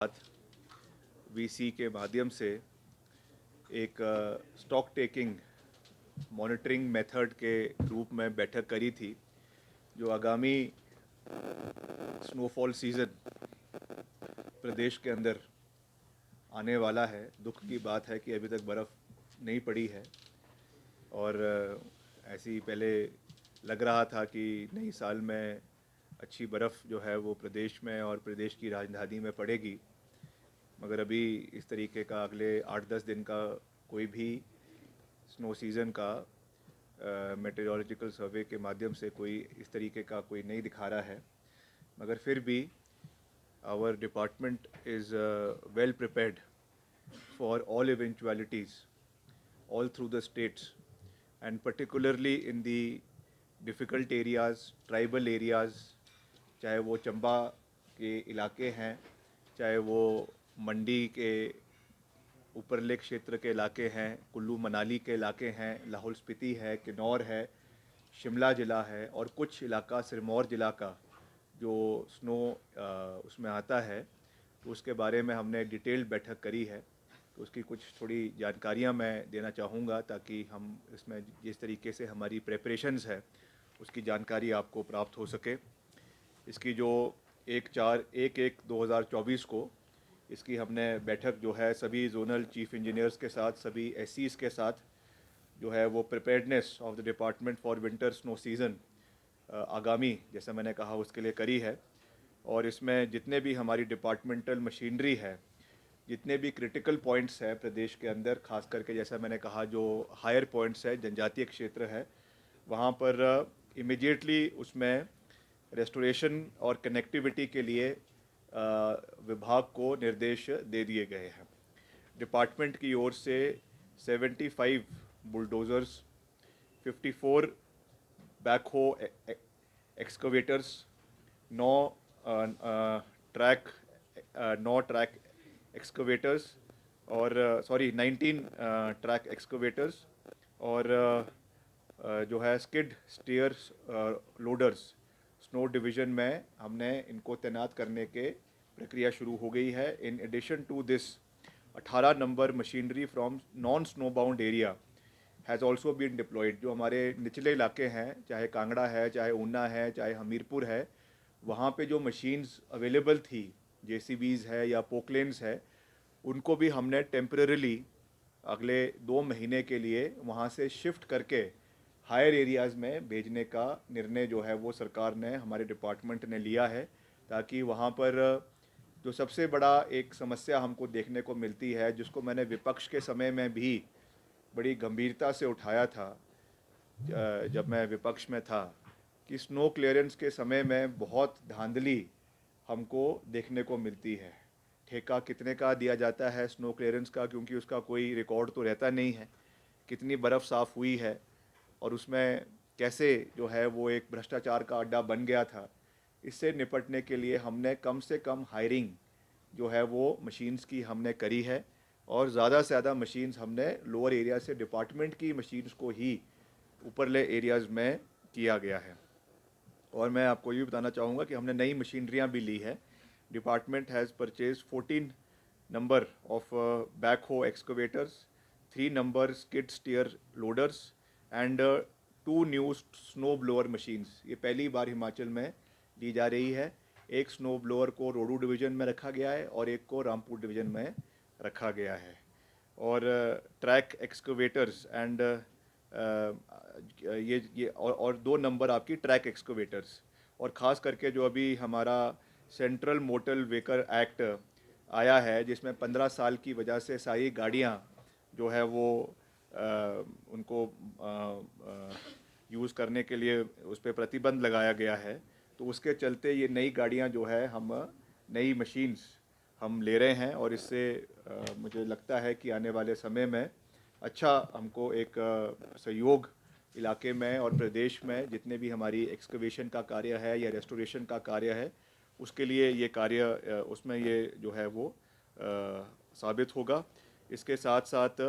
VC के माध्यम से एक स्टॉक टेकिंग मॉनिटरिंग मेथड के रूप में बैठक करी थी, जो आगामी स्नोफॉल सीज़न प्रदेश के अंदर आने वाला है। दुख की बात है कि अभी तक बर्फ़ नहीं पड़ी है और ऐसी पहले लग रहा था कि नई साल में अच्छी बर्फ़ जो है वो प्रदेश में और प्रदेश की राजधानी में पड़ेगी, मगर अभी इस तरीके का अगले 8-10 दिन का कोई भी स्नो सीज़न का मेटेरोलॉजिकल सर्वे के माध्यम से कोई इस तरीके का कोई नहीं दिखा रहा है। मगर फिर भी our department is well prepared for all eventualities all through the states, and particularly in the difficult areas, tribal areas, चाहे वो चंबा के इलाके हैं, चाहे वो मंडी के ऊपरले क्षेत्र के इलाके हैं, कुल्लू मनाली के इलाके हैं, लाहौल स्पीति है, किन्नौर है, शिमला ज़िला है और कुछ इलाका सिरमौर ज़िला का जो स्नो उसमें आता है, तो उसके बारे में हमने डिटेल्ड बैठक करी है। तो उसकी कुछ थोड़ी जानकारियां मैं देना चाहूँगा ताकि हम इसमें जिस तरीके से हमारी प्रेपरेशंस है उसकी जानकारी आपको प्राप्त हो सके। इसकी जो 1/4/1/1/2024 को इसकी हमने बैठक जो है सभी जोनल चीफ इंजीनियर्स के साथ, सभी एससीज़ के साथ जो है वो preparedness of the department for winter snow season आगामी, जैसा मैंने कहा, उसके लिए करी है। और इसमें जितने भी हमारी डिपार्टमेंटल मशीनरी है, जितने भी क्रिटिकल पॉइंट्स हैं प्रदेश के अंदर, खास करके जैसा मैंने कहा जो हायर पॉइंट्स है, जनजातीय क्षेत्र है, वहाँ पर इमिडिएटली उसमें रेस्टोरेशन और कनेक्टिविटी के लिए विभाग को निर्देश दे दिए गए हैं। डिपार्टमेंट की ओर से 75 बुलडोज़र्स, 54 बैकहो एक्सकवेटर्स, 9 ट्रैक एक्सकवेटर्स और 19 ट्रैक एक्सकवेटर्स और जो है skid stairs loaders snow division में हमने इनको तैनात करने के प्रक्रिया शुरू हो गई है। In addition to this 18 number machinery from non snow bound area has also been deployed. जो हमारे निचले इलाके हैं, चाहे कांगड़ा है, चाहे ऊना है, चाहे हमीरपुर है, वहाँ पे जो मशीन्स अवेलेबल थी, जेसीबीज़ है या पोकलेन्स है, उनको भी हमने टेम्परेरीली अगले 2 महीने के लिए वहाँ से शिफ्ट करके हायर एरियाज़ में भेजने का निर्णय जो है वो सरकार ने, हमारे डिपार्टमेंट ने लिया है, ताकि वहाँ पर जो सबसे बड़ा एक समस्या हमको देखने को मिलती है, जिसको मैंने विपक्ष के समय में भी बड़ी गंभीरता से उठाया था जब मैं विपक्ष में था, कि स्नो क्लियरेंस के समय में बहुत धांधली हमको देखने को मिलती है। ठेका कितने का दिया जाता है स्नो क्लियरेंस का, क्योंकि उसका कोई रिकॉर्ड तो रहता नहीं है, कितनी बर्फ़ साफ़ हुई है और उसमें कैसे जो है वो एक भ्रष्टाचार का अड्डा बन गया था। इससे निपटने के लिए हमने कम से कम हायरिंग जो है वो मशीन्स की हमने करी है और ज़्यादा से ज़्यादा मशीन्स हमने लोअर एरिया से डिपार्टमेंट की मशीन्स को ही ऊपरले एरियाज़ में किया गया है। और मैं आपको ये भी बताना चाहूँगा कि हमने नई मशीनरियाँ भी ली है। Department has purchase 14 number of backhoe excavators, 3 number skid steer loaders and 2 new snow blower machines. ये पहली बार हिमाचल में ली जा रही है। एक स्नो ब्लोअर को रोडू डिवीज़न में रखा गया है और एक को रामपुर डिवीज़न में रखा गया है। और ट्रैक एक्सकवेटर्स एंड ये और 2 नंबर आपकी ट्रैक एक्सकवेटर्स। और ख़ास करके जो अभी हमारा सेंट्रल मोटर व्हीकल एक्ट आया है, जिसमें 15 साल की वजह से सारी गाड़ियाँ जो है वो उनको यूज़ करने के लिए उस पर प्रतिबंध लगाया गया है। तो उसके चलते ये नई गाड़ियाँ जो है हम नई मशीन्स हम ले रहे हैं और इससे मुझे लगता है कि आने वाले समय में अच्छा हमको एक सहयोग इलाके में और प्रदेश में जितने भी हमारी एक्सकवेशन का कार्य है या रेस्टोरेशन का कार्य है, उसके लिए ये कार्य उसमें ये जो है वो साबित होगा। इसके साथ साथ